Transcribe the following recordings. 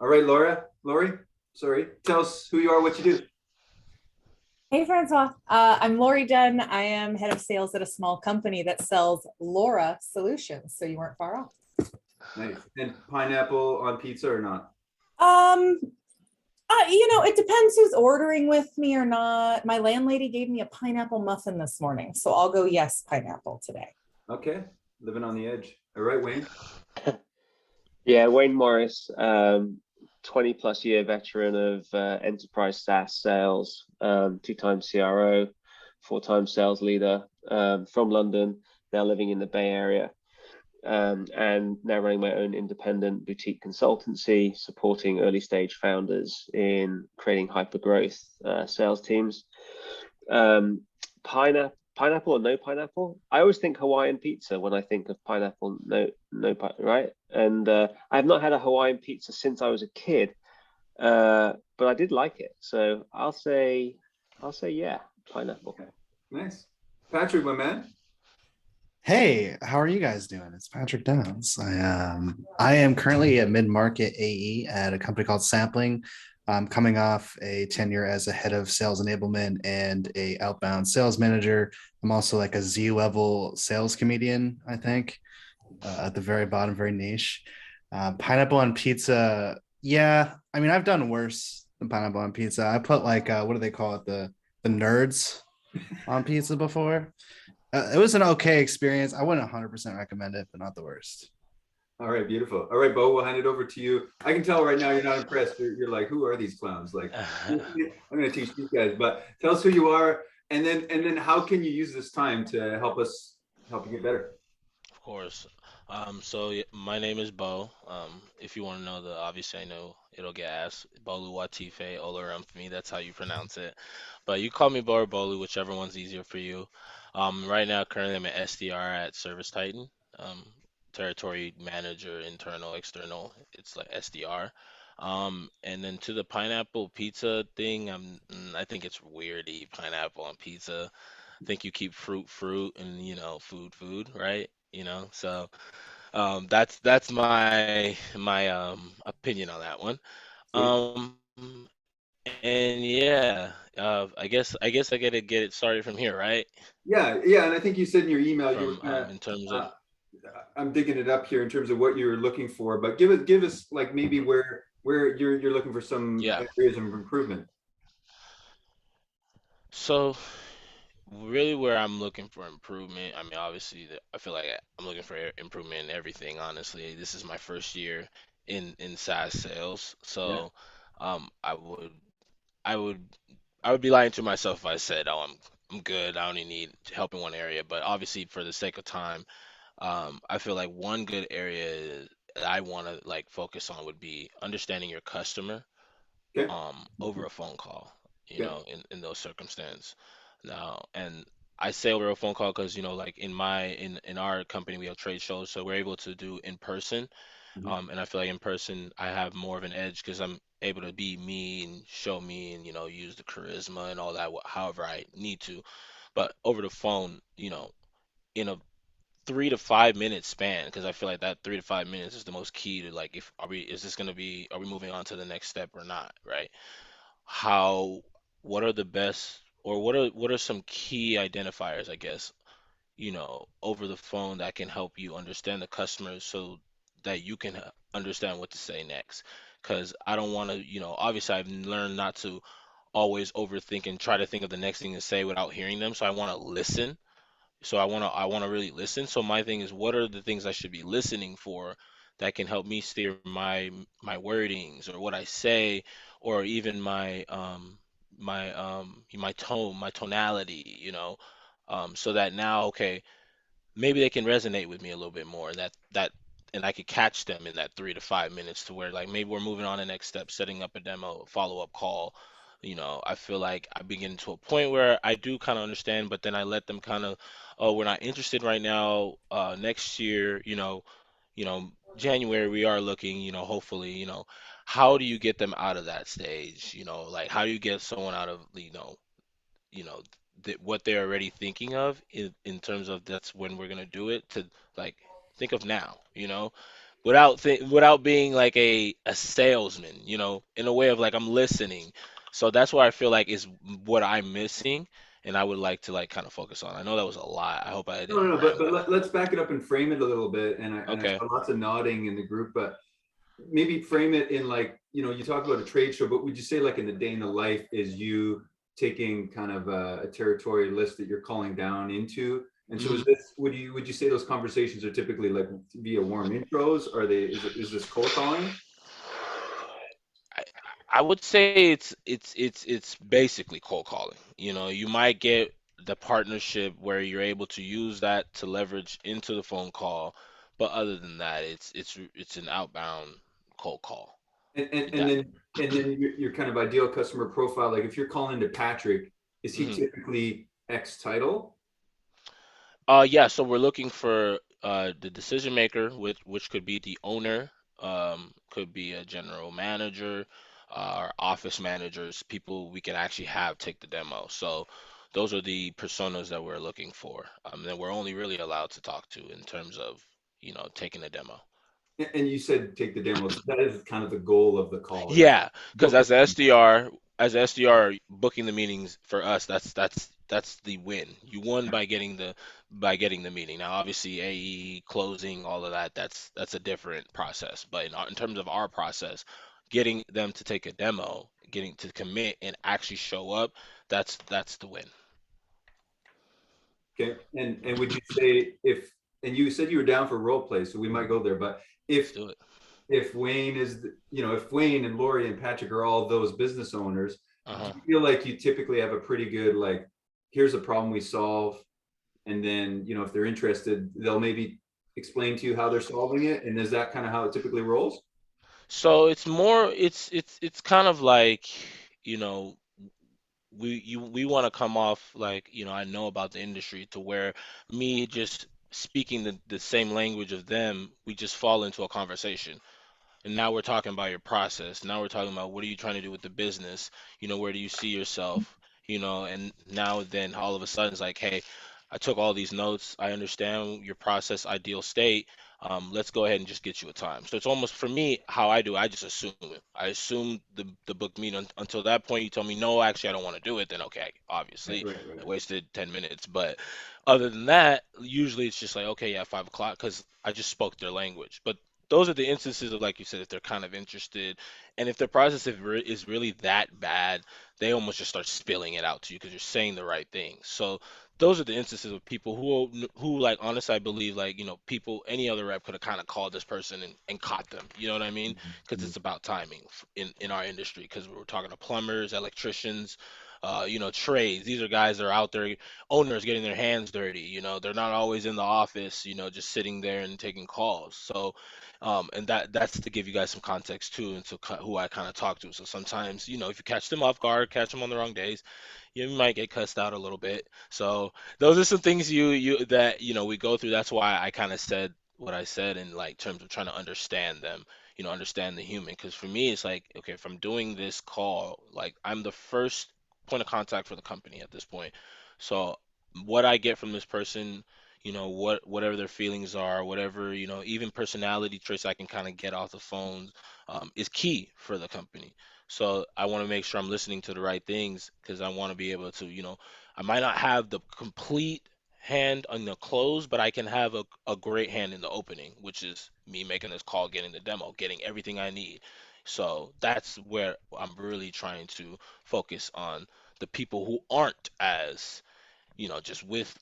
All right, Lori, sorry. Tell us who you are, what you do. Hey, Francois. I'm Lori Dunn. I am head of sales at a small company that sells Laura solutions. So you weren't far off. Nice. And pineapple on pizza or not? Um, it depends who's ordering with me or not. My landlady gave me a pineapple muffin this morning, so I'll go yes, pineapple today. Okay, living on the edge. All right, Wayne. Yeah, Wayne Morris, 20 plus year veteran of enterprise SaaS sales, two-time CRO, four-time sales leader, from London, now living in the Bay Area, and now running my own independent boutique consultancy, supporting early stage founders in creating hyper growth sales teams. Pineapple or no pineapple? I always think Hawaiian pizza when I think of pineapple, right? And I have not had a Hawaiian pizza since I was a kid, but I did like it. So I'll say yeah, pineapple. Okay, nice. Patrick, my man. Hey, how are you guys doing? It's Patrick Downs. I am currently a mid-market AE at a company called Sampling. I'm coming off a tenure as a head of sales enablement and a outbound sales manager. I'm also like a Z-level sales comedian, I think, at the very bottom, very niche. Pineapple on pizza. Yeah, I mean, I've done worse than pineapple on pizza. I put like what do they call it? The nerds on pizza before. It was an okay experience. I wouldn't 100% recommend it, but not the worst. All right, beautiful. All right, Bo, we'll hand it over to you. I can tell right now you're not impressed. You're like, who are these clowns? Like, I'm going to teach these guys. But tell us who you are, and then how can you use this time to help you get better? Of course. My name is Bo. If you want to know obviously I know it'll get asked. Bolu Olorunfunmi, that's how you pronounce it. But you call me Bo or Bolu, whichever one's easier for you. Right now, currently I'm an SDR at Service Titan. Um, Territory manager, internal, external. It's like SDR. And then to the pineapple pizza thing, I think it's weird to eat pineapple on pizza. I think you keep fruit, and food, right? So that's my opinion on that one. Sweet. Um, and yeah, I guess I gotta get it started from here, right? Yeah, yeah, and I think you said in your email you were From kind of. in terms of Uh, I'm digging it up here in terms of what you're looking for, but give us like maybe where you're looking for some yeah. areas of improvement. So really, where I'm looking for improvement, I mean, obviously, I feel like I'm looking for improvement in everything. Honestly, this is my first year in SaaS sales, Yeah. so um, I would I would I would be lying to myself if I said, "Oh, I'm good. I only need help in one area." But obviously, for the sake of time, I feel like one good area that I want to like focus on would be understanding your customer Okay. over a phone call, Okay. in those circumstances. Now, and I say over a phone call because, like in our company we have trade shows, so we're able to do in person. Mhm. And I feel like in person I have more of an edge because I'm able to be me and show me and use the charisma and all that however I need to. But over the phone, in a 3 to 5 minute span, because I feel like that 3 to 5 minutes is the most key to, like, if is this gonna be, are we moving on to the next step or not, right? How What are the best, or what are some key identifiers, I guess, over the phone that can help you understand the customer so that you can understand what to say next. Because I don't want to, obviously I've learned not to always overthink and try to think of the next thing to say without hearing them. So I want to listen. So I want to really listen. So my thing is, what are the things I should be listening for that can help me steer my wordings or what I say, or even my tone, my tonality, so that now, okay, maybe they can resonate with me a little bit more. And I could catch them in that 3 to 5 minutes to where, like, maybe we're moving on to the next step, setting up a demo, follow-up call. I feel like I begin to a point where I do kind of understand, but then I let them kind of, oh, we're not interested right now. Next year, January we are looking, hopefully, how do you get them out of that stage? Like, how do you get someone out of, you know what they're already thinking of in terms of that's when we're gonna do it, to, like, think of now, without being like a salesman, in a way of like I'm listening. So that's what I feel like is what I'm missing, and I would like to like kind of focus on. I know that was a lot. I hope I No, no, didn't no, but ramble. let's back it up and frame it a little bit. And I Okay. saw lots of nodding in the group, but maybe frame it in like, you talk about a trade show, but would you say like in the day in the life is you taking kind of a territory list that you're calling down into? And so is Mhm. this, would you say those conversations are typically like via warm intros? Are they, is this cold calling? I I would say it's basically cold calling. You might get the partnership where you're able to use that to leverage into the phone call, but other than that, it's an outbound cold call. And, and, and That. then and then your kind of ideal customer profile, like if you're calling to Patrick, is he Mhm. typically X title? Yeah, so we're looking for the decision maker, which could be the owner, could be a general manager, or office managers, people we can actually have take the demo. So those are the personas that we're looking for. That we're only really allowed to talk to in terms of, taking a demo. And you said take the demo. So that is kind of the goal of the call is Yeah, because book it. as the SDR booking the meetings for us, that's the win. You won by getting the meeting. Now, obviously, AE closing, all of that, that's a different process. But in terms of our process, getting them to take a demo, getting to commit and actually show up, that's the win. Okay. And would you say if, and you said you were down for role play, so we might go there, but Let's if do it. if Wayne is, if Wayne and Lori and Patrick are all those business owners, do Uh-huh. you feel like you typically have a pretty good, like, here's a problem we solve, and then, if they're interested, they'll maybe explain to you how they're solving it, and is that kind of how it typically rolls? So it's kind of like, you know, we want to come off like, I know about the industry to where me just speaking the same language of them, we just fall into a conversation. And now we're talking about your process. Now we're talking about what are you trying to do with the business? Where do you see yourself? And now then all of a sudden it's like, hey, I took all these notes. I understand your process, ideal state. Let's go ahead and just get you a time. So it's almost for me how I do. I just assume it. I assume the book meeting until that point. You tell me no, actually I don't want to do it. Then okay, Right, obviously right, I right. wasted 10 minutes. But other than that, usually it's just like okay, yeah, 5 o'clock because I just spoke their language. But those are the instances of like you said, if they're kind of interested, and if their process is really that bad, they almost just start spilling it out to you because you're saying the right thing. So those are the instances of people who like honestly I believe like people any other rep could have kind of called this person and caught them. You know what I mean? Because Mhm. it's about timing in our industry because we're talking to plumbers, electricians. Trades. These are guys that are out there, owners getting their hands dirty. They're not always in the office, just sitting there and taking calls. So and that's to give you guys some context too, and who I kind of talk to. So sometimes, if you catch them off guard, catch them on the wrong days, you might get cussed out a little bit. So those are some things you that we go through. That's why I kind of said what I said in like terms of trying to understand them, understand the human. Because for me, it's like, okay, if I'm doing this call, like I'm the first point of contact for the company at this point. So what I get from this person, whatever their feelings are, whatever, even personality traits I can kind of get off the phone, is key for the company. So I want to make sure I'm listening to the right things because I want to be able to, I might not have the complete hand on the close, but I can have a great hand in the opening, which is me making this call, getting the demo, getting everything I need. So that's where I'm really trying to focus on the people who aren't as just with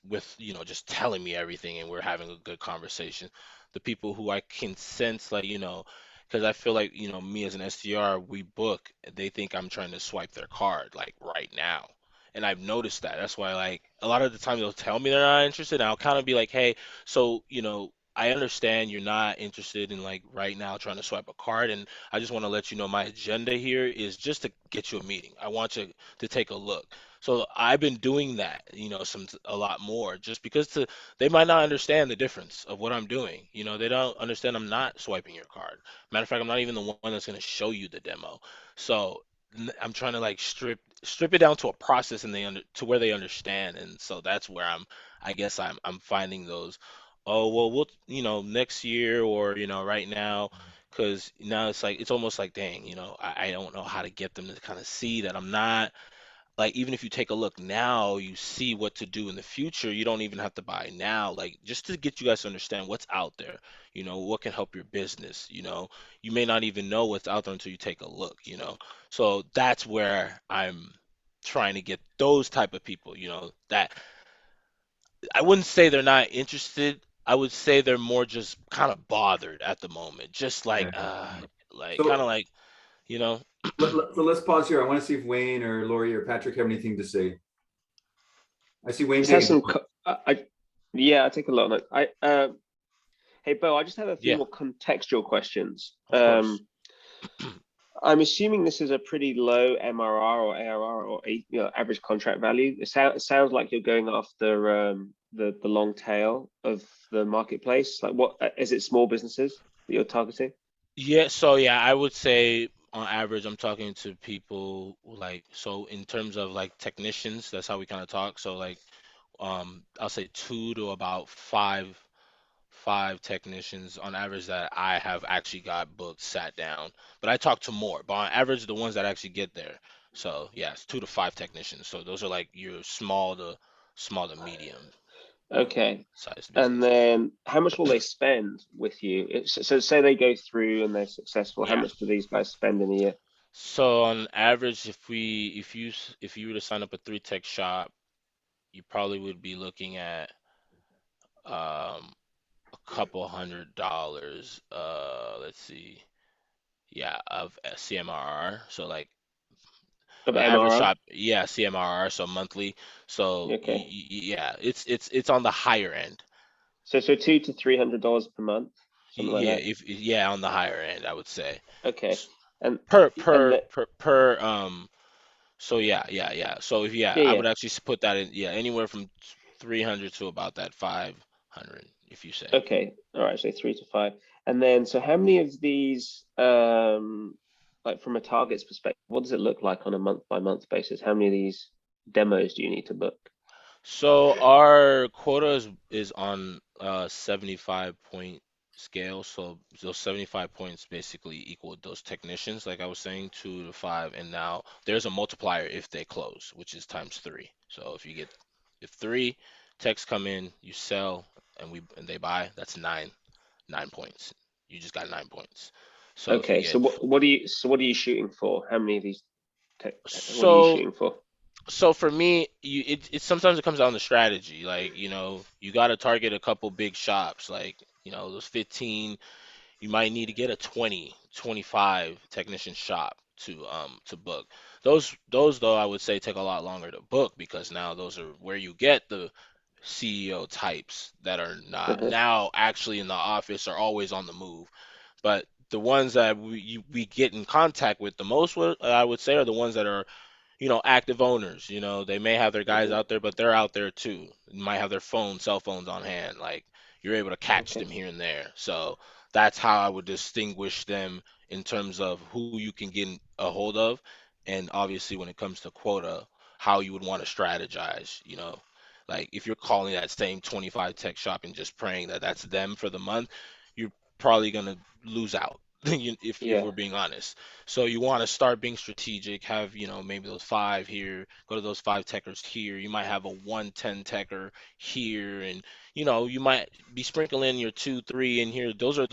just telling me everything and we're having a good conversation. The people who I can sense like, because I feel like, me as an SDR, we book, they think I'm trying to swipe their card like right now. And I've noticed that. That's why like a lot of the time they'll tell me they're not interested, and I'll kind of be like, hey, so, I understand you're not interested in like right now trying to swipe a card, and I just want to let you know my agenda here is just to get you a meeting. I want you to take a look. So I've been doing that, a lot more, just because they might not understand the difference of what I'm doing. They don't understand I'm not swiping your card. Matter of fact, I'm not even the one that's going to show you the demo. So I'm trying to like strip it down to a process and to where they understand. And so that's where I guess I'm finding those oh well, we'll next year or right now, because now it's like it's almost like dang, I don't know how to get them to kind of see that I'm not like even if you take a look now, you see what to do in the future. You don't even have to buy now. Like just to get you guys to understand what's out there, what can help your business, you may not even know what's out there until you take a look. So that's where I'm trying to get those type of people, that I wouldn't say they're not interested. I would say they're more just kind of bothered at the moment. Just Yeah. like kind of So like, you know, so let's pause here. I want to see if Wayne or Lori or Patrick have anything to say. I see Wayne Just have taking. some. Yeah, I take a lot of note. Hey, Bo, I just have a few yeah, more contextual questions. of course. I'm assuming this is a pretty low MRR or ARR or average contract value. It sounds like you're going after the long tail of the marketplace. Like, what is it? Small businesses that you're targeting? Yeah, so yeah, I would say on average, I'm talking to people like so in terms of like technicians, that's how we kind of talk. So like I'll say two to about five technicians on average that I have actually got booked, sat down. But I talk to more, but on average, the ones that actually get there. So yes, two to five technicians. So those are like your small to medium Okay. sized And businesses. then how much will they spend with you? So say they go through and they're successful. How Yeah. much do these guys spend in a year? So on average, if you were to sign up a three tech shop, you probably would be looking at a couple $100. Let's see. Yeah, of CMRR. So like Of average MRR? shop, yeah, CMRR, so monthly. So Okay. yeah, it's on the higher end. So $200 to $300 per month, something like Yeah, that. if yeah, on the higher end, I would say. Okay. S- And Per and per the, per per so yeah. So if yeah, yeah, I yeah. would actually put that in yeah, anywhere from 300 to about that 500 if you say. Okay. All right. So 3 to 5. And then so how many of these like from a targets perspective, what does it look like on a month by month basis? How many of these demos do you need to book? So our quota is on 75 point scale. So those 75 points basically equal those technicians, like I was saying, two to five. And now there's a multiplier if they close, which is times three. So if three techs come in, you sell and they buy, that's 9 points. You just got 9 points. So if you Okay. So get what are you shooting for? How many of these what are you so shooting for? So for me, it sometimes it comes down to strategy. Like, you got to target a couple big shops. Like, those 15, you might need to get a 20, 25 technician shop to book. Those though I would say take a lot longer to book because now those are where you get the CEO types that are not Uh-huh. now actually in the office or always on the move. But the ones that we get in contact with the most, I would say, are the ones that are active owners. They may have their guys Uh-huh. out there, but they're out there too. They might have their cell phones on hand. Like you're able to catch Okay. them here and there. So that's how I would distinguish them in terms of who you can get a hold of. And obviously, when it comes to quota, how you would want to strategize. Like if you're calling that same 25 tech shop and just praying that that's them for the month, you're probably gonna lose out. If Yeah. we're being honest. So you want to start being strategic, have, maybe those five here, go to those five techers here. You might have a 110 techer here, and you might be sprinkling your two, three in here. Those are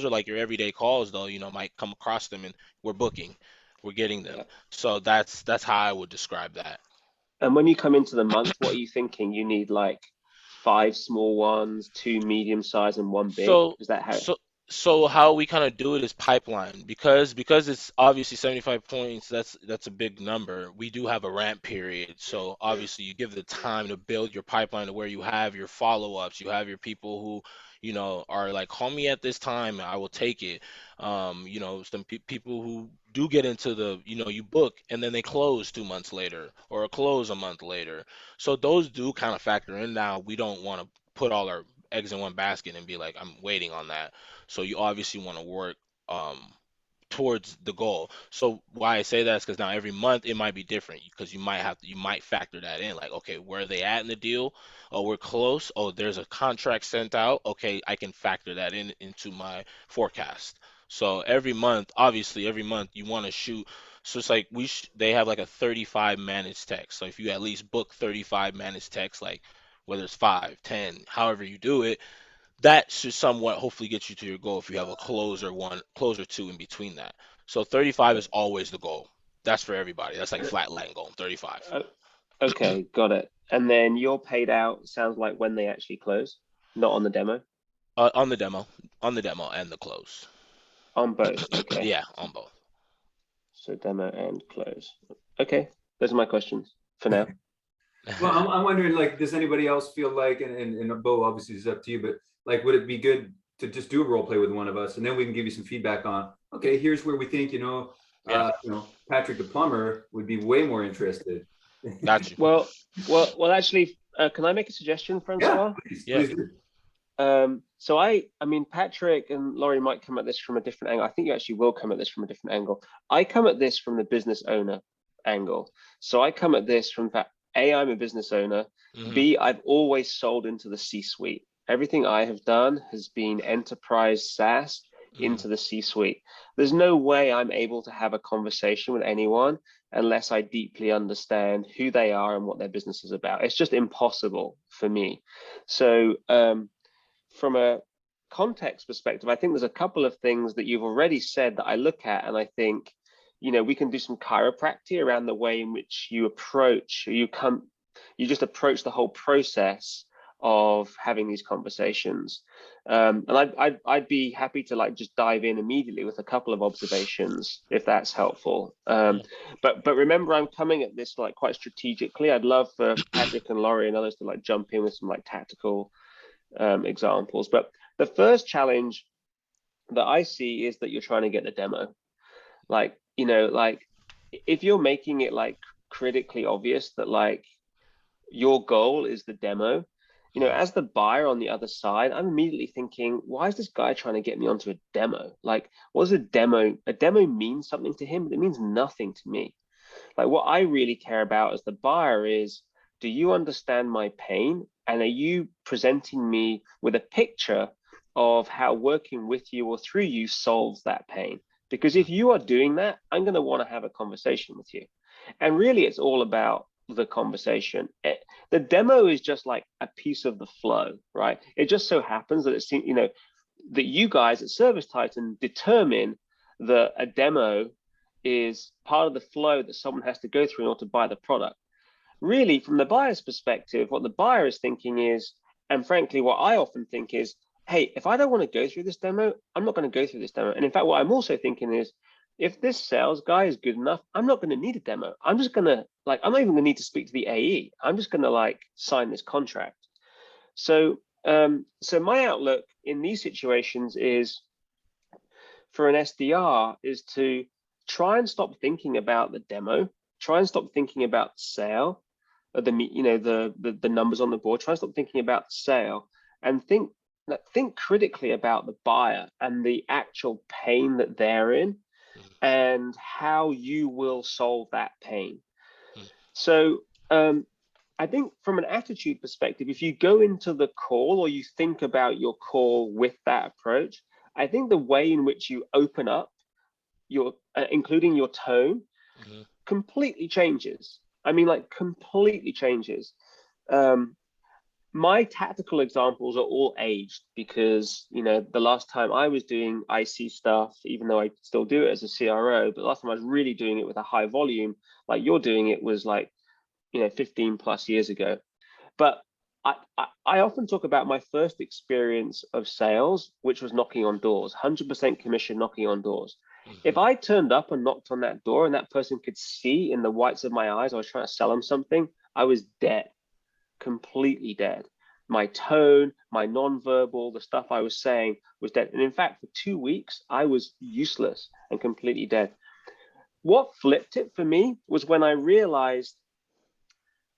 like your everyday calls though, might come across them and we're booking, we're getting them. Yeah. So that's how I would describe that. And when you come into the month, what are you thinking? You need like five small ones, two medium size, and one big. So Is that how? so so how we kind of do it is pipeline because it's obviously 75 points. That's a big number. We do have a ramp period. So obviously you give the time to build your pipeline to where you have your follow-ups, you have your people who, are like, call me at this time, I will take it. Some people who do get into you book and then they close 2 months later or close a month later. So those do kind of factor in. Now we don't want to put all our eggs in one basket and be like, I'm waiting on that. So you obviously want to work um towards the goal. So why I say that is because now every month it might be different because you might factor that in. Like, okay, where are they at in the deal? Oh, we're close. Oh, there's a contract sent out. Okay, I can factor that into my forecast. So every month, obviously, every month you want to shoot. So it's like they have like a 35 managed text. So if you at least book 35 managed text, like whether it's 5, 10, however you do it, that should somewhat hopefully get you to your goal if you have a closer two in between that. So 35 is always the goal. That's for everybody. That's like flat line goal, 35. Okay, got it. And then you're paid out, sounds like when they actually close, not on the demo? On the demo, and the close. On both, okay. Yeah, on both. So demo and close. Okay, those are my questions for now. Well, I'm wondering, like, does anybody else feel like, and Bo, obviously it's up to you, but like, would it be good to just do a role play with one of us, and then we can give you some feedback on, okay, here's where we think, Yeah. Patrick the plumber would be way more interested. Got you. Well, actually, can I make a suggestion, Francois? Yeah, please do. So I mean, Patrick and Laurie might come at this from a different angle. I think you actually will come at this from a different angle. I come at this from the business owner angle. So I come at this from that, A, I'm a business owner. B, I've always sold into the C-suite. Everything I have done has been enterprise SaaS into the C-suite. There's no way I'm able to have a conversation with anyone unless I deeply understand who they are and what their business is about. It's just impossible for me. So from a context perspective, I think there's a couple of things that you've already said that I look at, and I think, we can do some chiropractic around the way in which you just approach the whole process of having these conversations. And I'd be happy to like just dive in immediately with a couple of observations if that's helpful. But remember, I'm coming at this like quite strategically. I'd love for Patrick and Laurie and others to like jump in with some like tactical examples. But the first challenge that I see is that you're trying to get the demo. Like, if you're making it like critically obvious that like your goal is the demo, as the buyer on the other side, I'm immediately thinking, why is this guy trying to get me onto a demo? Like, what is a demo? A demo means something to him, but it means nothing to me. Like, what I really care about as the buyer is, do you understand my pain? And are you presenting me with a picture of how working with you or through you solves that pain? Because if you are doing that, I'm going to want to have a conversation with you. And really, it's all about the conversation. The demo is just like a piece of the flow, right? It just so happens that it's, that you guys at Service Titan determine that a demo is part of the flow that someone has to go through in order to buy the product. Really, from the buyer's perspective, what the buyer is thinking is, and frankly, what I often think is, hey, if I don't want to go through this demo, I'm not going to go through this demo. And in fact, what I'm also thinking is, if this sales guy is good enough, I'm not going to need a demo. I'm just going to I'm not even going to need to speak to the AE. I'm just going to sign this contract. So, so my outlook in these situations is, for an SDR, is to try and stop thinking about the demo, try and stop thinking about sale, the numbers on the board, try and stop thinking about sale, and think critically about the buyer and the actual pain that they're in and how you will solve that pain. So I think from an attitude perspective, if you go into the call or you think about your call with that approach, I think the way in which you open up including your tone, completely changes. I mean, completely changes. My tactical examples are all aged because, the last time I was doing IC stuff, even though I still do it as a CRO, but the last time I was really doing it with a high volume, like you're doing it, was 15 plus years ago. But I often talk about my first experience of sales, which was knocking on doors, 100% commission knocking on doors. If I turned up and knocked on that door and that person could see in the whites of my eyes I was trying to sell them something, I was dead. Completely dead. My tone, my nonverbal, the stuff I was saying was dead. And in fact, for 2 weeks, I was useless and completely dead. What flipped it for me was when I realized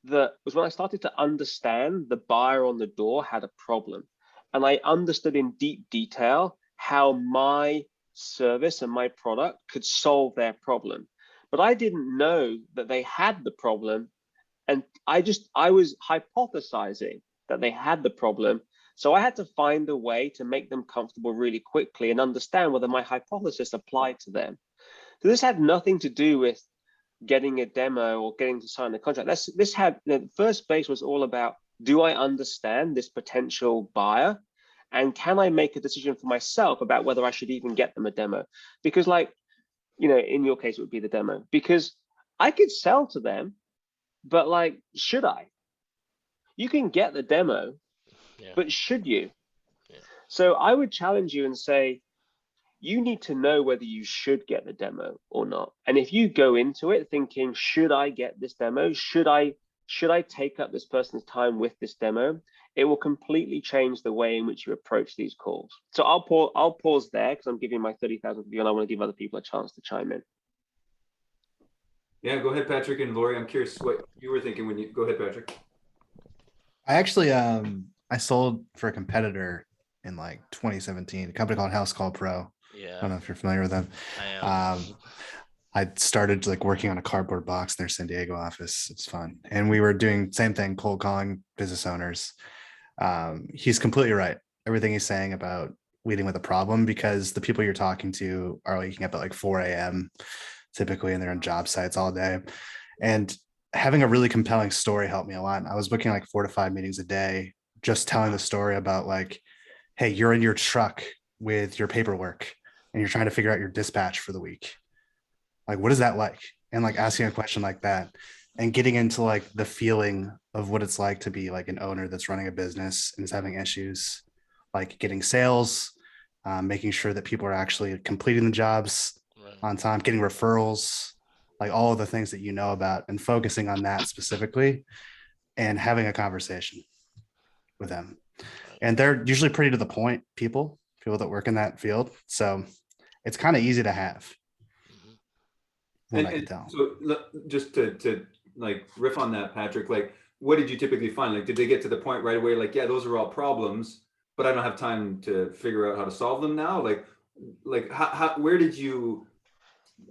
when I started to understand the buyer on the door had a problem. And I understood in deep detail how my service and my product could solve their problem. But I didn't know that they had the problem. And I was hypothesizing that they had the problem. So I had to find a way to make them comfortable really quickly and understand whether my hypothesis applied to them. So this had nothing to do with getting a demo or getting to sign the contract. The first base was all about, do I understand this potential buyer? And can I make a decision for myself about whether I should even get them a demo? Because in your case, it would be the demo. Because I could sell to them, but should I? You can get the demo, but should you? Yeah. So I would challenge you and say, you need to know whether you should get the demo or not. And if you go into it thinking, should I get this demo? Should I take up this person's time with this demo? It will completely change the way in which you approach these calls. So I'll pause there because I'm giving my 30,000 view and I want to give other people a chance to chime in. Yeah, go ahead, Patrick and Lori. I'm curious what you were thinking when you go ahead, Patrick. I actually I sold for a competitor in 2017, a company called House Call Pro. Yeah. I don't know if you're familiar with them. I am. I started working on a cardboard box in their San Diego office. It's fun. And we were doing same thing, cold calling business owners. He's completely right. Everything he's saying about leading with a problem, because the people you're talking to are waking up at 4 a.m. typically, and they're on job sites all day. And having a really compelling story helped me a lot. I was booking 4 to 5 meetings a day, just telling the story about hey, you're in your truck with your paperwork and you're trying to figure out your dispatch for the week. What is that like? And asking a question like that and getting into the feeling of what it's like to be an owner that's running a business and is having issues, getting sales, making sure that people are actually completing the jobs on time, getting referrals, all of the things that you know about, and focusing on that specifically and having a conversation with them. And they're usually pretty to the point people that work in that field. So it's kind of easy to have. I can tell. So just to riff on that, Patrick, what did you typically find? Did they get to the point right away? Yeah, those are all problems, but I don't have time to figure out how to solve them now. Where did you,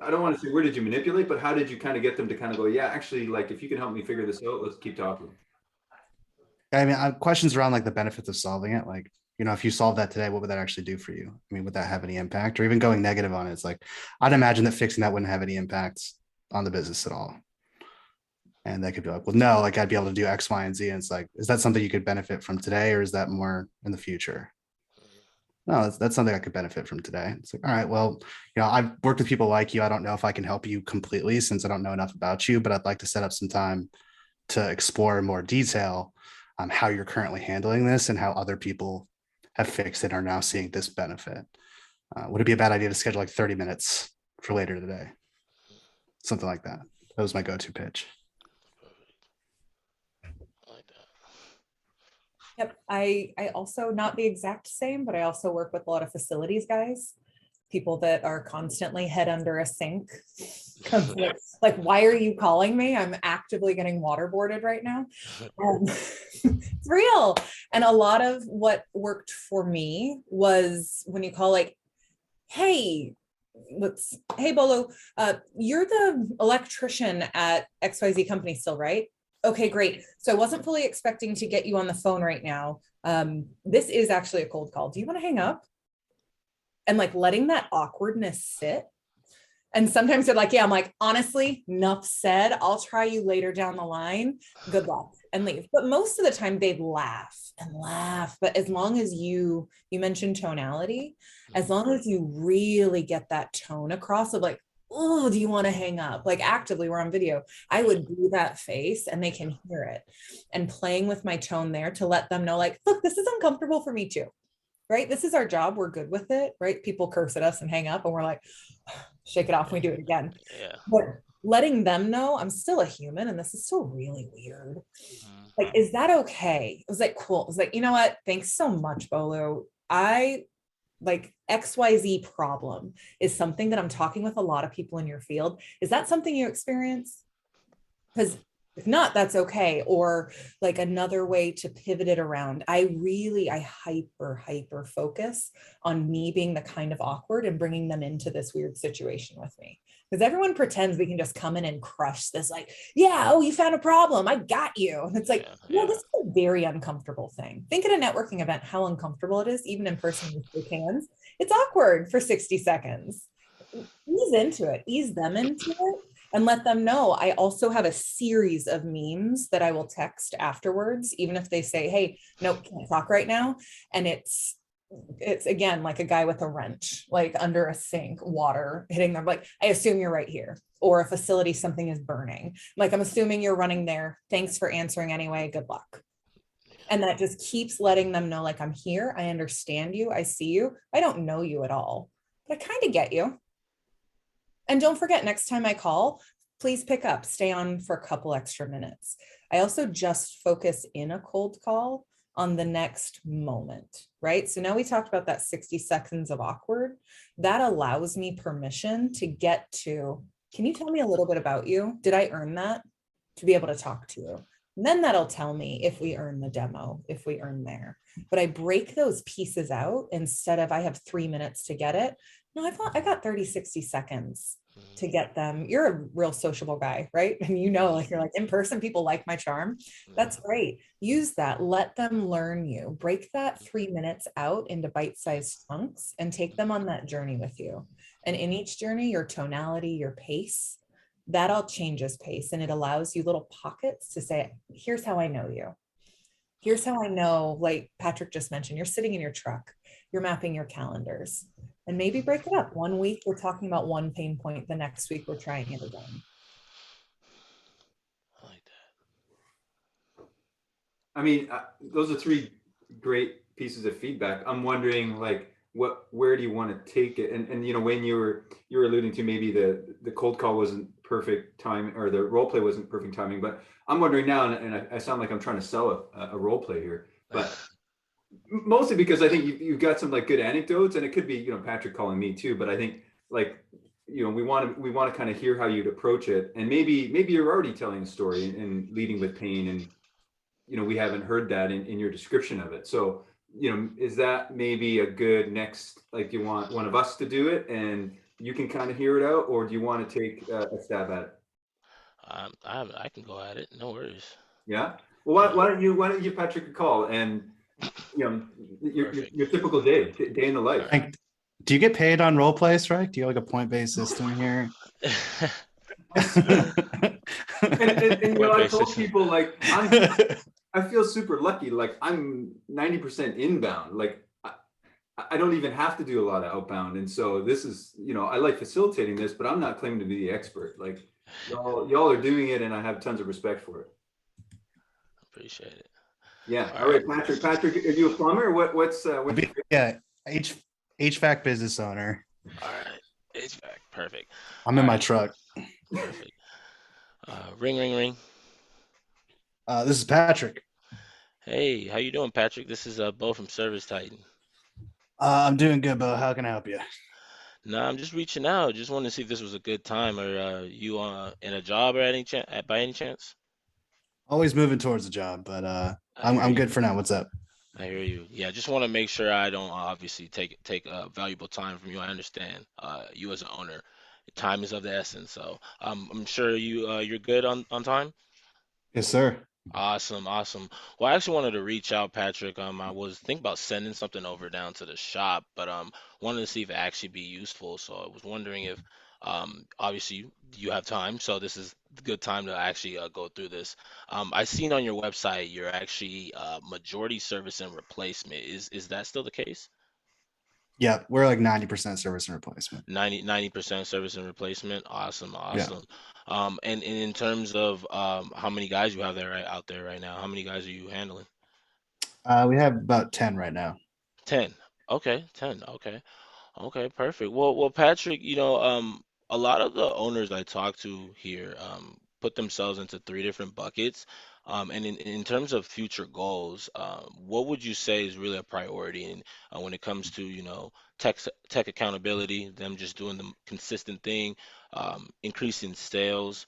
I don't want to say where did you manipulate, but how did you kind of get them to kind of go, yeah, actually, if you can help me figure this out, let's keep talking. I mean, questions around the benefits of solving it. If you solve that today, what would that actually do for you? I mean, would that have any impact? Or even going negative on it? It's I'd imagine that fixing that wouldn't have any impact on the business at all. And they could be well, no, I'd be able to do X, Y, and Z. And it's is that something you could benefit from today, or is that more in the future? No, that's something I could benefit from today. It's all right, well, I've worked with people like you. I don't know if I can help you completely since I don't know enough about you, but I'd like to set up some time to explore in more detail how you're currently handling this and how other people have fixed it, are now seeing this benefit. Would it be a bad idea to schedule 30 minutes for later today? Something like that. That was my go-to pitch. Yep. I also, not the exact same, but I also work with a lot of facilities guys, people that are constantly head under a sink. Why are you calling me? I'm actively getting waterboarded right now. It's real. And a lot of what worked for me was when you call hey, hey, Bolu, you're the electrician at XYZ company still, right? Okay, great. So I wasn't fully expecting to get you on the phone right now. This is actually a cold call. Do you want to hang up? And letting that awkwardness sit. And sometimes they're yeah, I'm honestly, enough said. I'll try you later down the line. Good luck, and leave. But most of the time they'd laugh and laugh. But as long as you mentioned tonality, as long as you really get that tone across of oh, do you want to hang up? Actively, we're on video. I would do that face and they can hear it. And playing with my tone there to let them know look, this is uncomfortable for me too. Right? This is our job. We're good with it. Right? People curse at us and hang up and we're shake it off. We do it again. Yeah. But letting them know I'm still a human and this is still really weird. Is that okay? It was cool. It was you know what? Thanks so much, Bolu. I XYZ problem is something that I'm talking with a lot of people in your field. Is that something you experience? Because If not, that's okay. Or like another way to pivot it around. I hyper focus on me being the kind of awkward and bringing them into this weird situation with me. Because everyone pretends we can just come in and crush this, like, yeah, oh, you found a problem. I got you. And it's like, Yeah. this is a very uncomfortable thing. Think at a networking event, how uncomfortable it is, even in person with shake hands. It's awkward for 60 seconds. Ease into it, ease them into it, and let them know. I also have a series of memes that I will text afterwards, even if they say, hey, nope, can't talk right now. And it's again like a guy with a wrench, like under a sink, water hitting them. Like, I assume you're right here. Or a facility, something is burning. Like, I'm assuming you're running there. Thanks for answering anyway. Good luck. And that just keeps letting them know, like, I'm here. I understand you. I see you. I don't know you at all, but I kind of get you. And don't forget, next time I call, please pick up, stay on for a couple extra minutes. I also just focus in a cold call on the next moment, right? So now we talked about that 60 seconds of awkward. That allows me permission to get to, can you tell me a little bit about you? Did I earn that to be able to talk to you? And then that'll tell me if we earn the demo, if we earn there. But I break those pieces out instead of I have 3 minutes to get it. No, I got 30, 60 seconds to get them. You're a real sociable guy, right? And like, you're like, in person, people like my charm. That's great. Use that. Let them learn you. Break that 3 minutes out into bite-sized chunks and take them on that journey with you. And in each journey, your tonality, your pace, that all changes pace. And it allows you little pockets to say, here's how I know you. Here's how I know, like Patrick just mentioned, you're sitting in your truck, you're mapping your calendars. And maybe break it up. 1 week, we're talking about one pain point. The next week, we're trying it again. I like that. I mean, those are 3 great pieces of feedback. I'm wondering, like, where do you want to take it? And when you were alluding to maybe the cold call wasn't perfect time, or the role play wasn't perfect timing. But I'm wondering now, and I sound like I'm trying to sell a role play here, but mostly because I think you've got some like good anecdotes, and it could be Patrick calling me too. But I think, like, we want to kind of hear how you'd approach it, and maybe you're already telling a story and leading with pain, and we haven't heard that in your description of it. So is that maybe a good next, like, you want one of us to do it and you can kind of hear it out, or do you want to take a stab at it? I can go at it. No worries. Yeah. Well, why don't you give Patrick a call, and your typical day in the life. Like, do you get paid on role play, Strike? Do you have like a point-based system here? and I told people, like, I feel super lucky. Like, I'm 90% inbound. Like, I don't even have to do a lot of outbound. And so this is, I like facilitating this, but I'm not claiming to be the expert. Like, y'all are doing it, and I have tons of respect for it. Appreciate it. Yeah. All right, Patrick, are you a plumber, or what's yeah, HVAC business owner. All right, HVAC, perfect. I'm in my truck. Perfect. Ring. This is Patrick. Hey, how you doing, Patrick? This is Bo from Service Titan. I'm doing good, Bo. How can I help you? No, I'm just reaching out. Just wanted to see if this was a good time. Or you in a job or by any chance? Always moving towards the job, but hear I'm you. good for now. What's up? I hear you. Yeah, just want to make sure I don't obviously take valuable time from you. I understand you as an owner, time is of the essence. So I'm sure you're good on time. Yes, sir. Awesome. Well, I actually wanted to reach out, Patrick. I was thinking about sending something over down to the shop, but wanted to see if it actually be useful. So I was wondering if obviously you have time, so this is a good time to actually go through this. I seen on your website you're actually majority service and replacement. Is that still the case? Yeah, we're like 90% service and replacement. 90% service and replacement. Awesome. Yeah. And in terms of how many guys you have out there right now, how many guys are you handling? We have about 10 right now. 10. Okay, 10. Okay, perfect. Well, Patrick, a lot of the owners I talk to here put themselves into 3 different buckets. And in terms of future goals, what would you say is really a priority when it comes to, tech accountability, them just doing the consistent thing, increasing sales,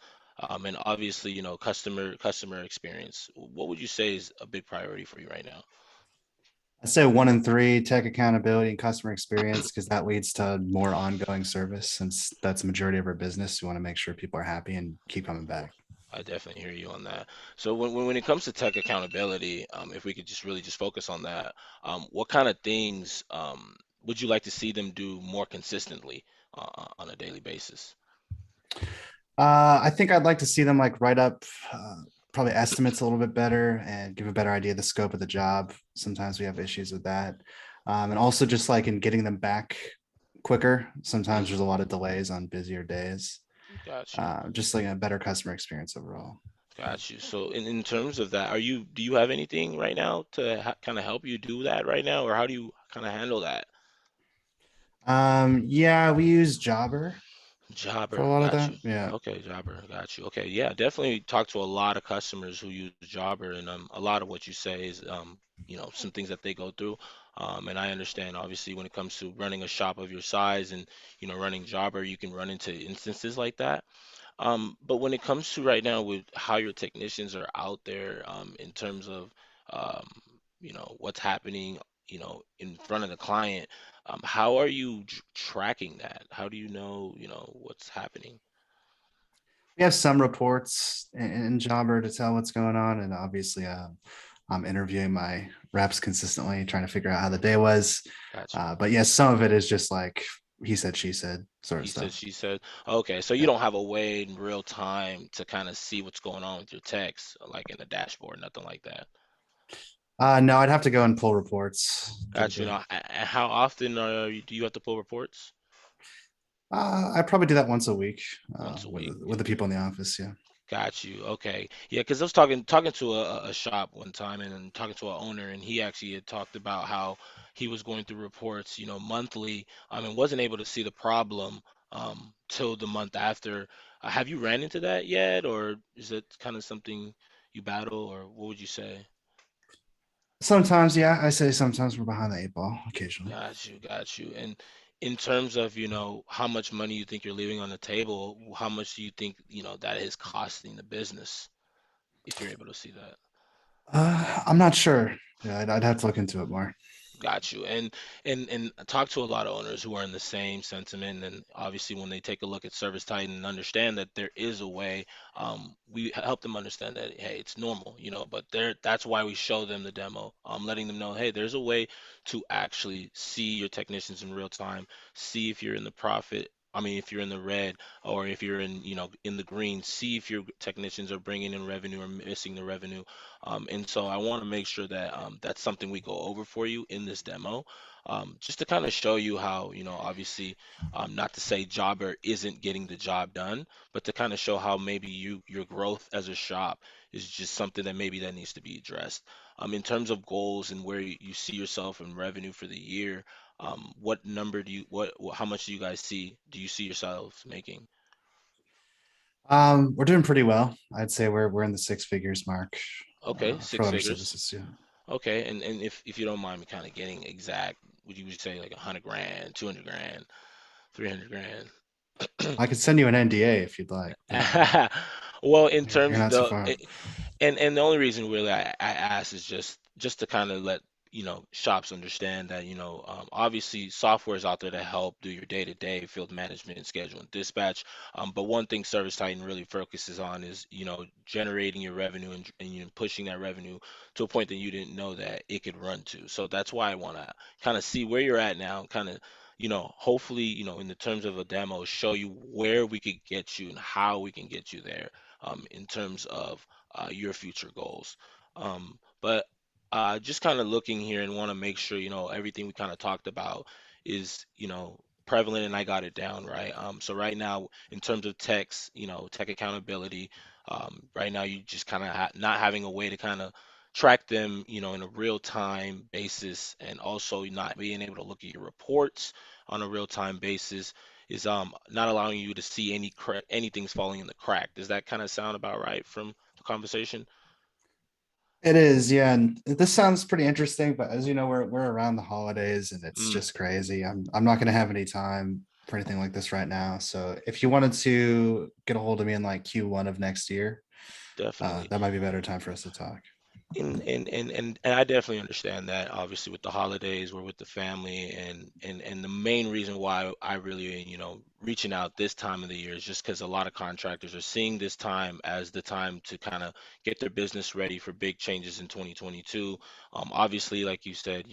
And obviously, customer experience. What would you say is a big priority for you right now? I'd say 1 and 3, tech accountability and customer experience, because that leads to more ongoing service. Since that's the majority of our business, we want to make sure people are happy and keep coming back. I definitely hear you on that. So when it comes to tech accountability, if we could just really just focus on that, what kind of things would you like to see them do more consistently on a daily basis? I think I'd like to see them like write up probably estimates a little bit better and give a better idea of the scope of the job. Sometimes we have issues with that. And also just like in getting them back quicker. Sometimes there's a lot of delays on busier days. Got you. Just like a better customer experience overall. Got you. So in terms of that, do you have anything right now to kind of help you do that right now, or how do you kind of handle that? Yeah, we use Jobber for Jobber, a lot of got that. you. Yeah. Okay, Jobber, got you. Okay, yeah, definitely talk to a lot of customers who use Jobber, and a lot of what you say is some things that they go through. And I understand obviously when it comes to running a shop of your size and running Jobber, you can run into instances like that. But when it comes to right now with how your technicians are out there, in terms of um, what's happening, in front of the client, how are you tracking that? How do you know, what's happening? We have some reports in Jobber to tell what's going on. And obviously, I'm interviewing my reps consistently, trying to figure out how the day was. Gotcha. But yes, some of it is just like he said, she said sort of He said, stuff. she said. Okay, so you Yeah. don't have a way in real time to kind of see what's going on with your techs, like in the dashboard, nothing like that. No, I'd have to go and pull reports. Gotcha. How often do you have to pull reports? I probably do that once a week Once a with week. with the people in the office. Yeah. Got you. Okay. Yeah, because I was talking to a shop one time and then talking to an owner, and he actually had talked about how he was going through reports, monthly, and wasn't able to see the problem till the month after. Have you ran into that yet, or is it kind of something you battle, or what would you say? Sometimes, yeah, I say sometimes we're behind the 8 ball occasionally. Got you, got you. And in terms of, how much money you think you're leaving on the table, how much do you think, that is costing the business, if you're able to see that? I'm not sure. Yeah, I'd have to look into it more. Got you. And I talk to a lot of owners who are in the same sentiment. And obviously, when they take a look at Service Titan and understand that there is a way, we help them understand that, hey, it's normal, but that's why we show them the demo, letting them know, hey, there's a way to actually see your technicians in real time, see if you're in the profit. I mean, if you're in the red or if you're in the green, see if your technicians are bringing in revenue or missing the revenue. And so I want to make sure that that's something we go over for you in this demo, just to kind of show you how, obviously, not to say Jobber isn't getting the job done, but to kind of show how maybe your growth as a shop is just something that maybe that needs to be addressed. In terms of goals and where you see yourself in revenue for the year, what number how much do you guys do you see yourselves making? We're doing pretty well. I'd say we're in the 6 figures mark Okay, for six our figures. services. Yeah. Okay, and if you don't mind me kind of getting exact, would you say like 100 grand, 200 grand, 300 grand? I could send you an NDA if you'd like, but Well, in you're terms not too far. and the only reason really I ask is just to kind of let shops understand that obviously software is out there to help do your day-to-day field management and schedule and dispatch. But one thing Service Titan really focuses on is generating your revenue and pushing that revenue to a point that you didn't know that it could run to. So that's why I want to kind of see where you're at now, kind of hopefully in the terms of a demo, show you where we could get you and how we can get you there, in terms of your future goals. But just kind of looking here and want to make sure, everything we kind of talked about is, prevalent and I got it down right. So right now, in terms of techs, tech accountability, right now you just kind of not having a way to kind of track them, in a real time basis, and also not being able to look at your reports on a real time basis is not allowing you to see anything's falling in the crack. Does that kind of sound about right from the conversation? It is, yeah. And this sounds pretty interesting, but as you know, we're around the holidays and it's Mm, just crazy. I'm not gonna have any time for anything like this right now. So if you wanted to get a hold of me in like Q1 of next year, Definitely. that might be a better time for us to talk. And I definitely understand that. Obviously, with the holidays, we're with the family, and the main reason why I really, reaching out this time of the year is just because a lot of contractors are seeing this time as the time to kind of get their business ready for big changes in 2022. Obviously, like you said,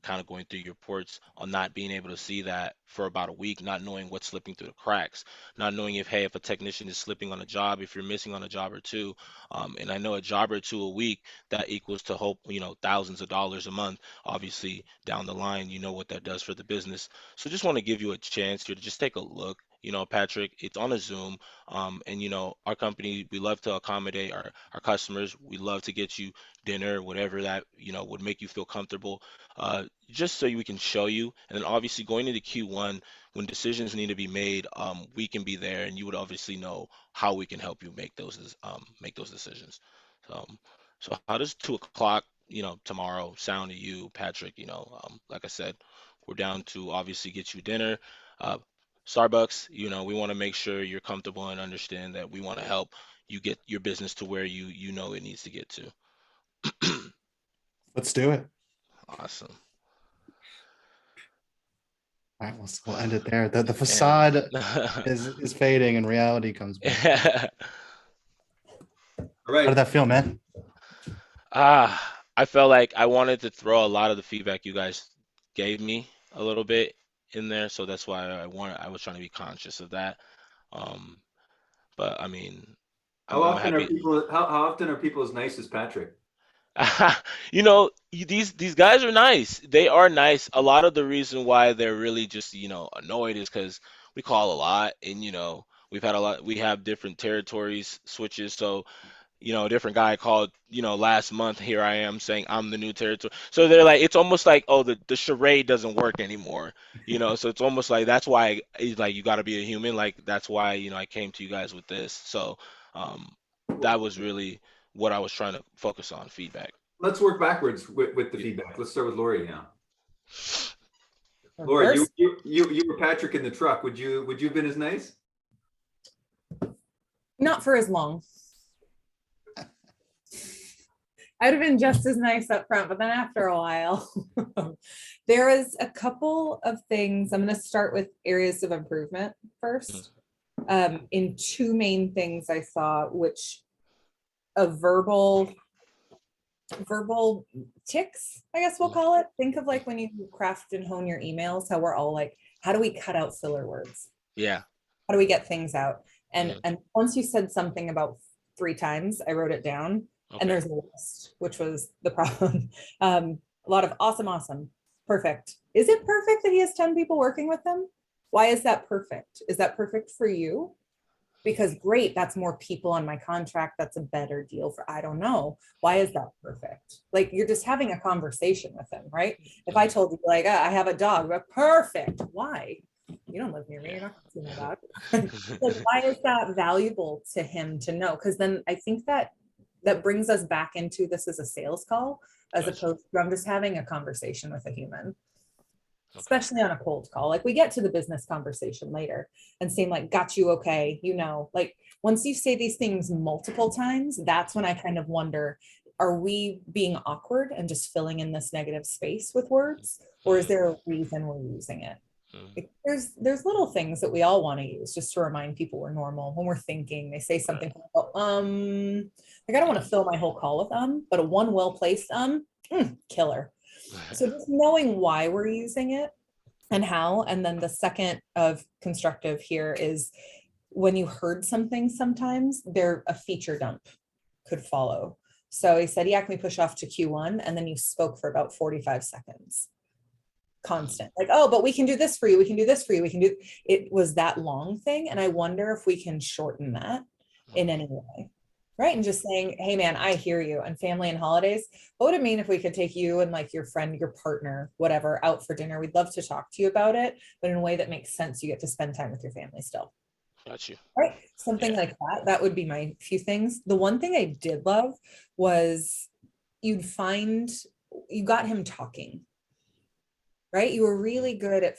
kind of going through your reports on not being able to see that for about a week, not knowing what's slipping through the cracks, not knowing if a technician is slipping on a job, if you're missing on a job or two. And I know a job or two a week, that equals to hope, thousands of dollars a month. Obviously, down the line, you know what that does for the business. So just want to give you a chance here to just take a look. Patrick, it's on a Zoom. And our company, we love to accommodate our customers. We love to get you dinner, whatever that, would make you feel comfortable. Just so we can show you. And then obviously going into Q1, when decisions need to be made, we can be there, and you would obviously know how we can help you make those decisions. Um, so how does 2 o'clock, tomorrow sound to you, Patrick? Like I said, we're down to obviously get you dinner. Uh, Starbucks, we want to make sure you're comfortable and understand that we want to help you get your business to where you know it needs to get to. Let's do it. Awesome. All right, we'll end it there. The facade Yeah. is fading and reality comes back. All right. How did that feel, man? I felt like I wanted to throw a lot of the feedback you guys gave me a little bit in there, so that's why I was trying to be conscious of that. Um, but I mean, How I'm often are happy. people? How often are people as nice as Patrick? These guys are nice. They are nice. A lot of the reason why they're really just, annoyed is because we call a lot, and we've had a lot. We have different territories switches, so a different guy called, last month. Here I am saying I'm the new territory. So they're like, it's almost like, oh, the charade doesn't work anymore. So it's almost like that's why it's like you got to be a human. Like that's why, I came to you guys with this. So um, that was really what I was trying to focus on, feedback. Let's work backwards with the feedback. Let's start with Lori now. Lori, Reverse. you were Patrick in the truck. Would you have been as nice? Not for as long. I'd have been just as nice up front, but then after a while, there was a couple of things. I'm going to start with areas of improvement first. In two main things I saw, which a verbal tics, I guess we'll call it. Think of like when you craft and hone your emails, how we're all like, how do we cut out filler words? Yeah. How do we get things out? And once you said something about 3 times, I wrote it down. Okay. And there's a list, which was the problem. A lot of awesome, perfect. Is it perfect that he has 10 people working with him? Why is that perfect? Is that perfect for you? Because great, that's more people on my contract. That's a better deal for, I don't know. Why is that perfect? Like you're just having a conversation with him, right? If I told you like, I have a dog, but perfect. Why? You don't live near me. You're not going to see my dog. Like, why is that valuable to him to know? Because then I think that brings us back into this as a sales call, as opposed to I'm just having a conversation with a human, especially on a cold call. Like we get to the business conversation later and saying like, got you, okay. Like once you say these things multiple times, that's when I kind of wonder, are we being awkward and just filling in this negative space with words? Or is there a reason we're using it? Like, there's little things that we all want to use just to remind people we're normal when we're thinking. They say something like I don't want to fill my whole call with but a one well-placed killer. So just knowing why we're using it and how. And then the second of constructive here is when you heard something, sometimes there a feature dump could follow. So he said, yeah, can we push off to Q1? And then you spoke for about 45 seconds. Constant, like, oh, but we can do this for you. We can do this for you. We can do it. Was that long thing. And I wonder if we can shorten that in any way. Right. And just saying, hey, man, I hear you. And family and holidays. What would it mean if we could take you and like your friend, your partner, whatever, out for dinner? We'd love to talk to you about it, but in a way that makes sense. You get to spend time with your family still. Got you. Right. Something like that. That would be my few things. The one thing I did love was you got him talking. right? You were really good at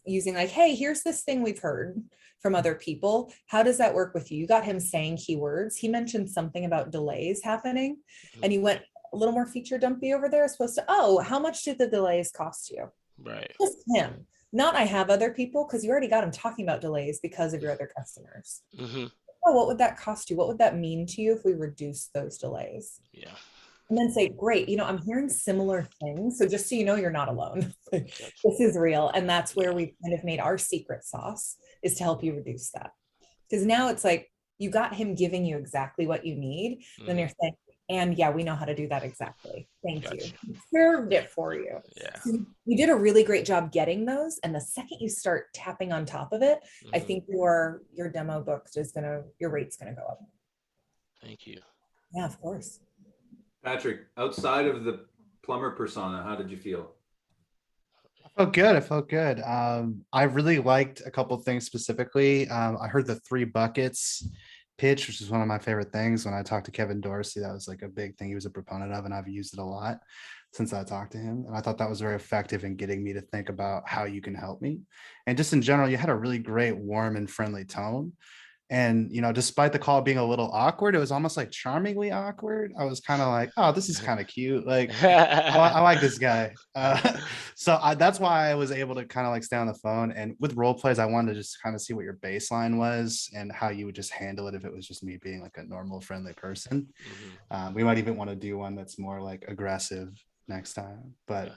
using like, hey, here's this thing we've heard from other people. How does that work with you? You got him saying keywords. He mentioned something about delays happening, and you went a little more feature dumpy over there, as opposed to, oh, how much did the delays cost you? Right. Just him. Not I have other people, because you already got him talking about delays because of your other customers. Oh, what would that cost you? What would that mean to you if we reduce those delays? Yeah. And then say, great, I'm hearing similar things. So just so you know, you're not alone. Gotcha. This is real. And that's where we kind of made our secret sauce, is to help you reduce that. Because now it's like, you got him giving you exactly what you need. Then you're saying, and yeah, we know how to do that exactly. Thank Gotcha. you. Served it for you. Yeah. So you did a really great job getting those. And the second you start tapping on top of it, I think your demo book your rate's gonna go up. Thank you. Yeah, of course. Patrick, outside of the plumber persona, how did you feel? I felt good. I really liked a couple things specifically. I heard the 3 buckets pitch, which is one of my favorite things. When I talked to Kevin Dorsey, that was like a big thing he was a proponent of, and I've used it a lot since I talked to him. And I thought that was very effective in getting me to think about how you can help me. And just in general, you had a really great, warm and friendly tone. And, despite the call being a little awkward, it was almost like charmingly awkward. I was kind of like, oh, this is kind of cute. Like, I like this guy. That's why I was able to kind of like stay on the phone. And with role plays, I wanted to just kind of see what your baseline was and how you would just handle it if it was just me being like a normal, friendly person. We might even want to do one that's more like aggressive next time. But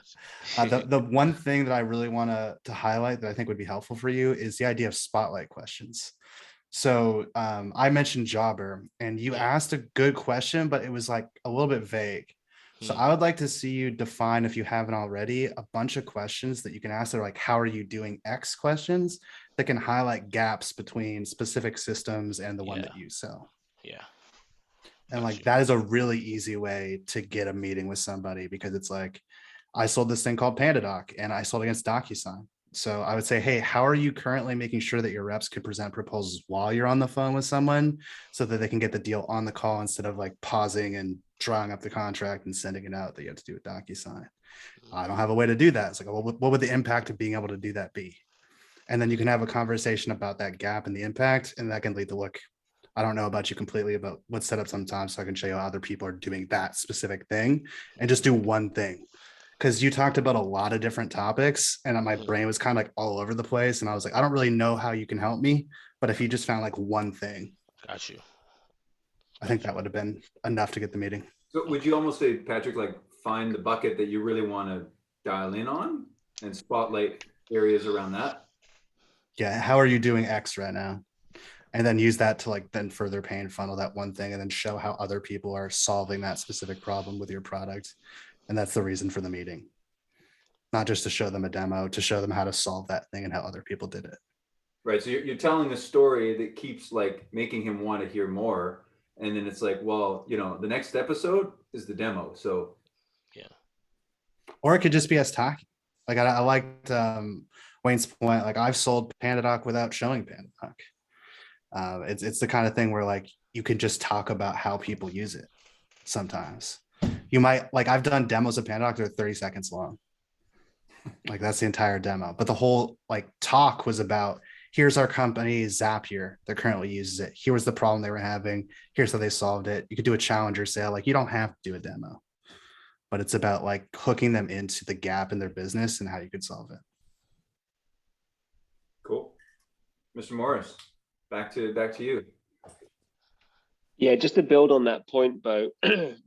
the one thing that I really want to highlight that I think would be helpful for you is the idea of spotlight questions. So I mentioned jobber, and you asked a good question, but it was like a little bit vague. So I would like to see you define, if you haven't already, a bunch of questions that you can ask that are like, how are you doing X questions that can highlight gaps between specific systems and the one that you sell. Yeah. And like, that is a really easy way to get a meeting with somebody, because it's like, I sold this thing called PandaDoc and I sold against DocuSign. So I would say, hey, how are you currently making sure that your reps could present proposals while you're on the phone with someone so that they can get the deal on the call instead of like pausing and drawing up the contract and sending it out that you have to do with DocuSign? I don't have a way to do that. It's like, well, what would the impact of being able to do that be? And then you can have a conversation about that gap and the impact, and that can lead to, look, I don't know about you completely, but let's set up sometimes so I can show you how other people are doing that specific thing, and just do one thing. Because you talked about a lot of different topics and my brain was kind of like all over the place. And I was like, I don't really know how you can help me, but if you just found like one thing, Got you. I think that would have been enough to get the meeting. So would you almost say, Patrick, like find the bucket that you really want to dial in on and spotlight areas around that? Yeah. How are you doing X right now? And then use that to like then further pain funnel that one thing, and then show how other people are solving that specific problem with your product. And that's the reason for the meeting, not just to show them a demo, to show them how to solve that thing and how other people did it. Right. So you're telling a story that keeps like making him want to hear more. And then it's like, well, the next episode is the demo. So yeah. Or it could just be us talking. Like I liked Wayne's point. Like, I've sold PandaDoc without showing PandaDoc. It's the kind of thing where like you can just talk about how people use it. Sometimes you might, like, I've done demos of PandaDoc, they're 30 seconds long. Like, that's the entire demo. But the whole like talk was about, here's our company Zapier that currently uses it. Here was the problem they were having. Here's how they solved it. You could do a challenger sale. Like, you don't have to do a demo, but it's about like hooking them into the gap in their business and how you could solve it. Cool. Mr. Morris, back to you. Yeah, just to build on that point, Bo,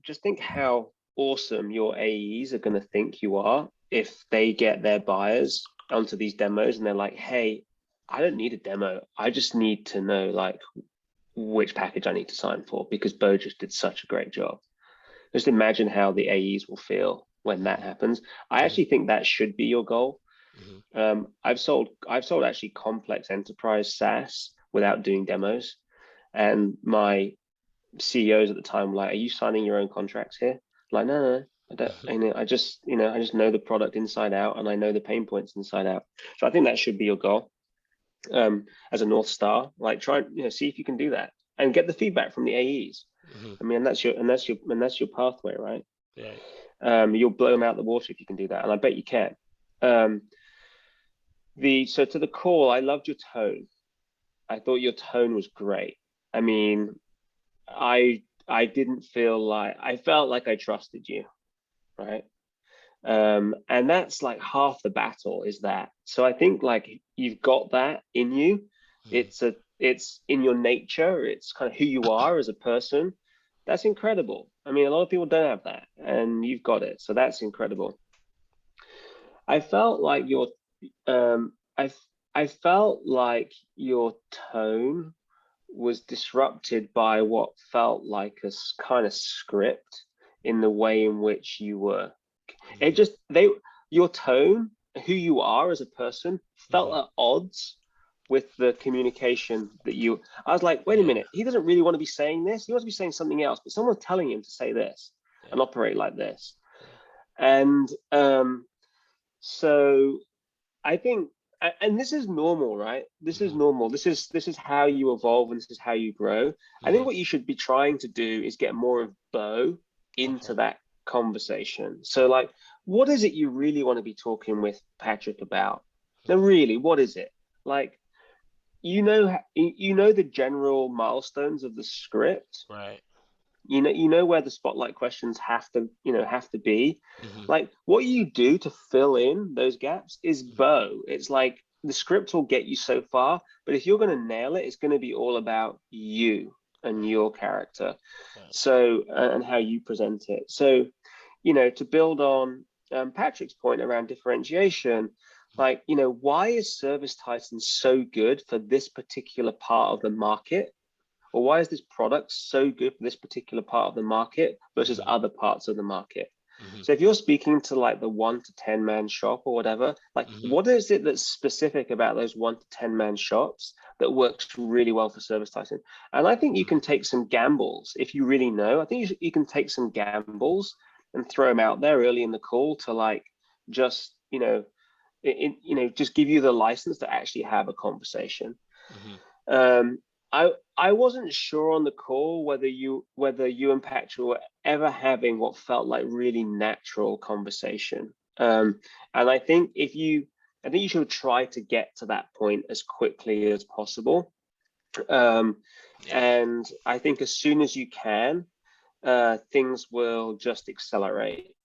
just think how awesome your AEs are going to think you are if they get their buyers onto these demos and they're like, hey, I don't need a demo. I just need to know like which package I need to sign for, because Bo just did such a great job. Just imagine how the AEs will feel when that happens. I actually think that should be your goal. I've sold actually complex enterprise SaaS without doing demos, and my CEOs at the time were like, "Are you signing your own contracts here?" Like, no, I don't. I just know the product inside out, and I know the pain points inside out. So I think that should be your goal as a North Star. Like, try see if you can do that and get the feedback from the AEs. I mean, that's your pathway, right? Yeah. You'll blow them out the water if you can do that, and I bet you can. Um, so to the call, I loved your tone. I thought your tone was great. I mean, I didn't feel like I felt like I trusted you, right? And that's like half the battle is that. So I think like you've got that in you. Mhm. It's in your nature. It's kind of who you are as a person. That's incredible. I mean, a lot of people don't have that, and you've got it. So that's incredible. I felt like your um I I felt like your tone was disrupted by what felt like a kind of script in the way in which you were. It Mhm. just they your tone, who you are as a person, felt Mhm. at odds with the communication that you. I was like, wait a Yeah. minute, he doesn't really want to be saying this. He wants to be saying something else, but someone's telling him to say this Yeah. and operate like this. Yeah. And so I think, and this is normal, right? This is Mhm. normal. This is how you evolve and this is how you grow. I think Mhm. what you should be trying to do is get more of Bo Okay. into that conversation. So, like, what is it you really want to be talking with Patrick about? Now, Mhm. really, what is it? Like, you know the general milestones of the script. Right. You know where the spotlight questions have to be. Mhm. Like what you do to fill in those gaps is bow. It's like the script will get you so far, but if you're going to nail it, it's going to be all about you and Right. your character. Right. So and how you present it. So to build on Patrick's point around differentiation, like why is Service Titan so good for this particular part of the market, or why is this product so good for this particular part of the market versus Mhm. other parts of the market? Mhm. So if you're speaking to like the 1 to 10 man shop or whatever, like Mhm. what is it that's specific about those 1 to 10 man shops that works really well for Service Titan? And I think you can take some gambles if you really know. I think you can take some gambles and throw them out there early in the call to like just just give you the license to actually have a conversation. Mhm. um, I wasn't sure on the call whether you and Patrick were ever having what felt like really natural conversation. And I think you should try to get to that point as quickly as possible. Um, Yeah. and I think as soon as you can, things will just accelerate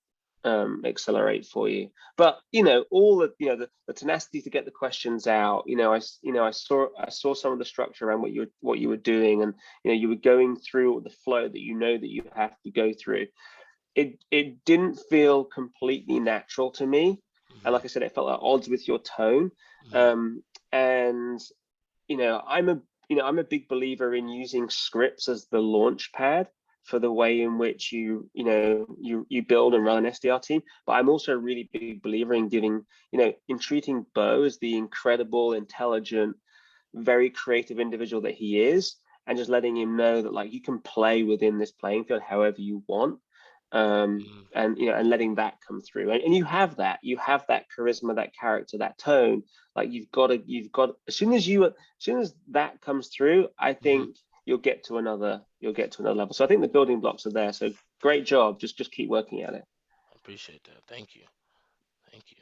for you. But all the tenacity to get the questions out. I saw some of the structure around what you were doing, and you were going through the flow that that you have to go through. It didn't feel completely natural to me, and Mhm. like I said, it felt at odds with your tone. Mhm. And I'm a big believer in using scripts as the launch pad for the way in which you build and run an SDR team. But I'm also a really big believer in in treating Bo as the incredible, intelligent, very creative individual that he is, and just letting him know that like you can play within this playing field however you want. Mhm. And letting that come through, and you have that charisma, that character, that tone. Like as soon as that comes through, I Mhm. think you'll get to another level. So I think the building blocks are there. So great job. Just keep working at it. I appreciate that. Thank you. Thank you.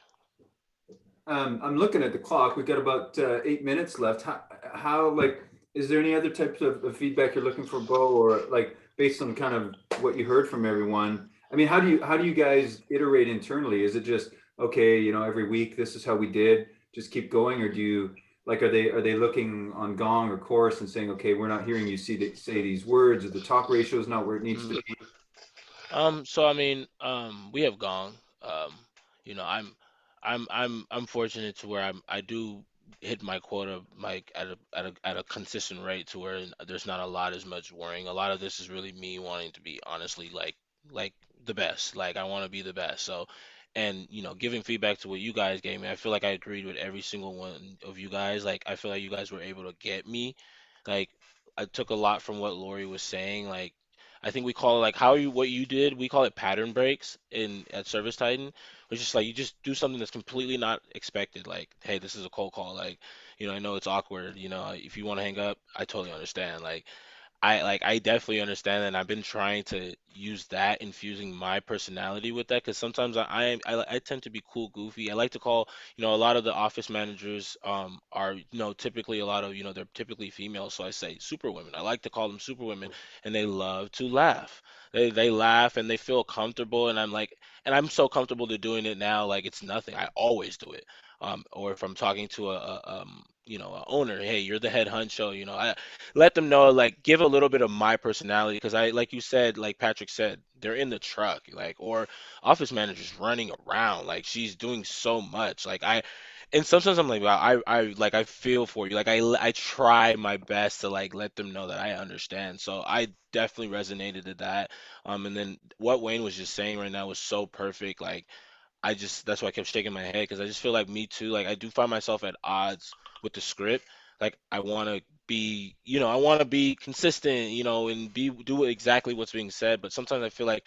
I'm looking at the clock. We've got about 8 minutes left. How like, is there any other types of feedback you're looking for, Bo, or like based on kind of what you heard from everyone? I mean, how do you guys iterate internally? Is it just okay, every week this is how we did, just keep going, or do you like are they looking on Gong or Chorus and saying, okay, we're not hearing you say these words, or the talk ratio is not where it needs to Mm. be? So I mean, we have gone. Um, you know, I'm fortunate to where I do hit my quota like at a consistent rate to where there's not a lot as much worrying. A lot of this is really me wanting to be honestly like the best. Like I want to be the best. So, and giving feedback to what you guys gave me, I feel like I agreed with every single one of you guys. Like I feel like you guys were able to get me. Like I took a lot from what Lori was saying. Like I think we call it like what you did. We call it pattern breaks in at Service Titan, which is like you just do something that's completely not expected. Like, hey, this is a cold call. Like, I know it's awkward. If you want to hang up, I totally understand. Like, I definitely understand that, and I've been trying to use that, infusing my personality with that, because sometimes I tend to be cool, goofy. I like to call, a lot of the office managers are, typically a lot of, they're typically female, so I say super women. I like to call them super women, and they love to laugh. They laugh and they feel comfortable, and I'm so comfortable to doing it now, like it's nothing. I always do it. Or if I'm talking to a owner, hey, you're the head honcho, I let them know, like, give a little bit of my personality, because like you said, like Patrick said, they're in the truck, like, or office managers running around, like she's doing so much, like and sometimes I'm like, wow, I feel for you, like I try my best to like let them know that I understand, so I definitely resonated to that. And then what Wayne was just saying right now was so perfect, like that's why I kept shaking my head, because I just feel like me too. Like I do find myself at odds with the script. Like I want to be consistent, and do exactly what's being said. But sometimes I feel like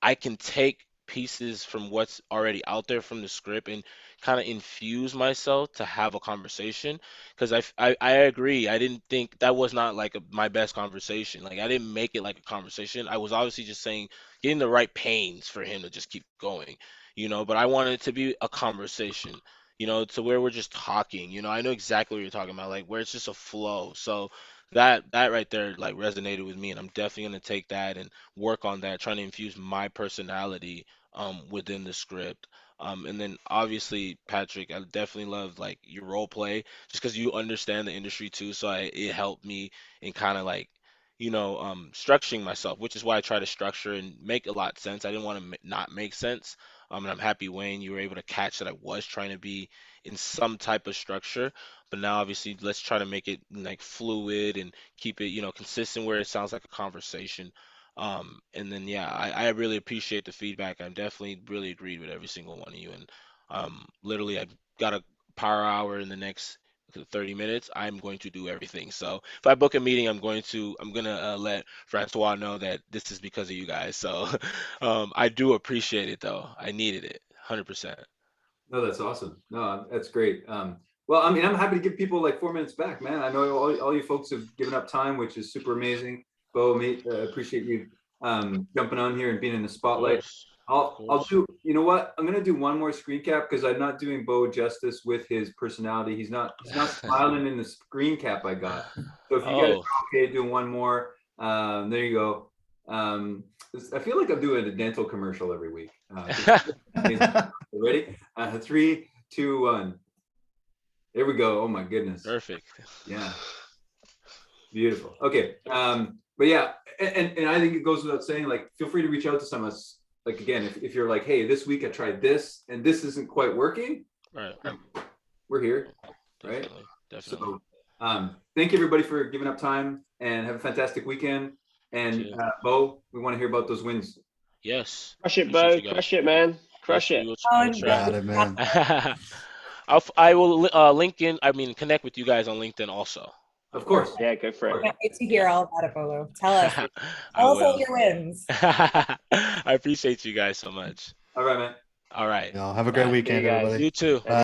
I can take pieces from what's already out there from the script and kind of infuse myself to have a conversation. Because I agree. I didn't think that was not like my best conversation. Like I didn't make it like a conversation. I was obviously just saying, getting the right pains for him to just keep going, but I wanted it to be a conversation. To where we're just talking. I know exactly what you're talking about, like where it's just a flow. So that right there like resonated with me, and I'm definitely gonna take that and work on that, trying to infuse my personality within the script. And then obviously, Patrick, I definitely love like your role play, just because you understand the industry too. So it helped me in kind of like, structuring myself, which is why I try to structure and make a lot of sense. I didn't want to not make sense. And I'm happy, Wayne, you were able to catch that I was trying to be in some type of structure. But now, obviously, let's try to make it like fluid and keep it, consistent, where it sounds like a conversation. And then yeah, I really appreciate the feedback. I definitely really agreed with every single one of you. And literally, I've got a power hour in the next 30 minutes. I'm going to do everything. So if I book a meeting, I'm gonna let Francois know that this is because of you guys. So I do appreciate it though. I needed it, 100%. No, that's awesome. No, that's great. Well, I mean, I'm happy to give people like 4 minutes back, man. I know all you folks have given up time, which is super amazing. Bo, mate, appreciate you jumping on here and being in the Of spotlight. course, of I'll course. do, you know what? I'm gonna do one more screen cap because I'm not doing Bo justice with his personality. He's not smiling in the screen cap I got. So if you guys Oh, are okay doing one more, there you go. Um, I feel like I'm doing a dental commercial every week. Ready? 3, 2, 1. There we go. Oh my goodness. perfect. Yeah, beautiful. Okay. But yeah, and I think it goes without saying, like, feel free to reach out to some of us. Like again, if you're like, hey, this week I tried this and this isn't quite working, Right. we're here, right? Definitely. Definitely. So thank you everybody for giving up time and have a fantastic weekend. And Too. Bo, we want to hear about those wins. Yes. Crush it, Appreciate Bo. you guys. Crush it, man. Yes, Crush it. I Oh, will and try. Got it, man. I will link in, I mean, connect with you guys on LinkedIn also. Of course. Yeah, go for Of it. course. can't wait to hear all about it, Bolo. Tell us. I Tell us all will. your wins. I appreciate you guys so much. All right, man. All right. Y'all have a great See you weekend, guys. everybody. You too. And